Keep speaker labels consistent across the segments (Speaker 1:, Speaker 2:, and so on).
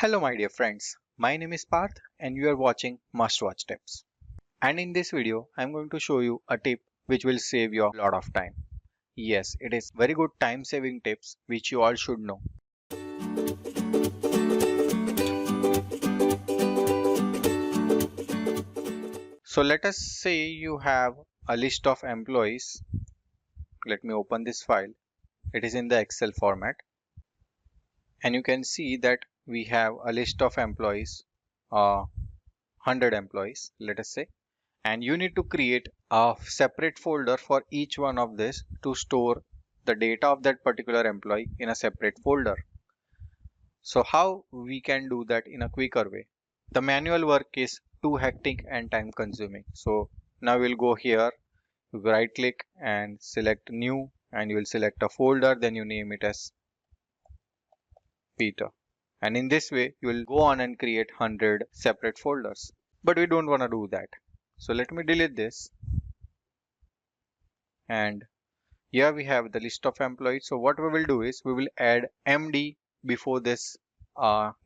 Speaker 1: Hello my dear friends, my name is Parth and you are watching Must Watch Tips. And in this video, I'm going to show you a tip which will save you a lot of time. Yes, it is very good time saving tips which you all should know. So let us say you have a list of employees. Let me open this file. It is in the Excel format. And you can see that we have a list of employees, 100 employees, let us say. And you need to create a separate folder for each one of this to store the data of that particular employee in a separate folder. So how we can do that in a quicker way? The manual work is too hectic and time consuming. So now we'll go here, right click and select new, and you will select a folder, then you name it as Peter. And in this way, you will go on and create 100 separate folders. But we don't want to do that. So let me delete this. And here we have the list of employees. So what we will do is we will add MD before this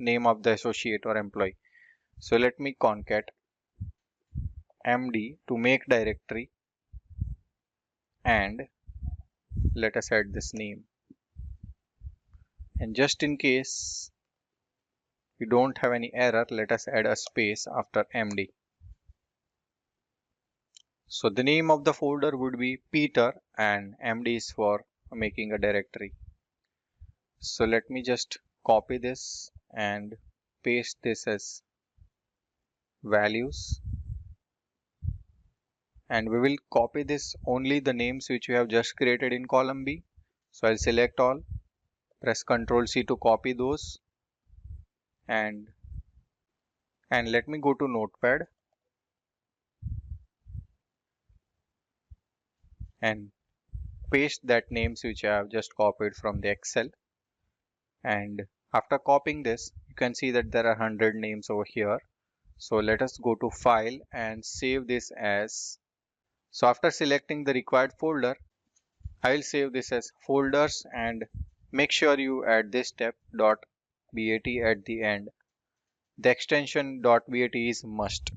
Speaker 1: name of the associate or employee. So let me concat MD to make directory and let us add this name. And just in case we don't have any error, let us add a space after MD. So the name of the folder would be Peter and MD is for making a directory. So let me just copy this and paste this as values. And we will copy this only the names which we have just created in column B. So I'll select all, press Ctrl C to copy those. And let me go to Notepad and paste that names which I have just copied from the Excel. And after copying this, you can see that there are 100 names over here. So let us go to File and save this as. So after selecting the required folder, I will save this as folders and make sure you add this step .bat at the end. The extension .bat is must.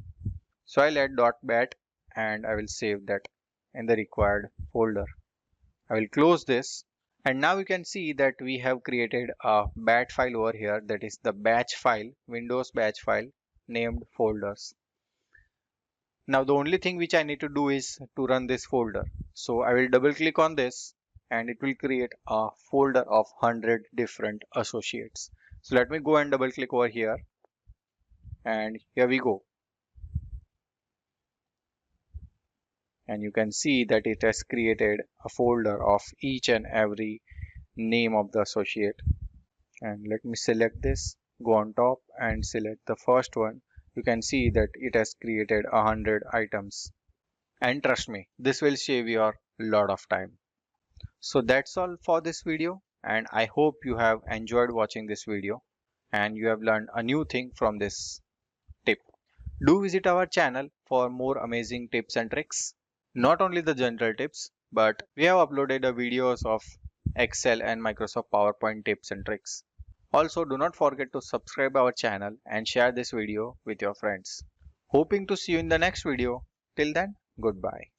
Speaker 1: So I'll add .bat and I will save that in the required folder. I will close this and now you can see that we have created a bat file over here, that is the batch file, Windows batch file named folders. Now the only thing which I need to do is to run this folder. So I will double click on this and it will create a folder of 100 different associates. So let me go and double click over here and here we go. And you can see that it has created a folder of each and every name of the associate. And let me select this, go on top and select the first one. You can see that it has created 100 items. And trust me, this will save you a lot of time. So that's all for this video, and I hope you have enjoyed watching this video and you have learned a new thing from this tip. Do visit our channel for more amazing tips and tricks. Not only the general tips, but we have uploaded videos of Excel and Microsoft PowerPoint tips and tricks. Also, do not forget to subscribe our channel and share this video with your friends. Hoping to see you in the next video. Till then, goodbye.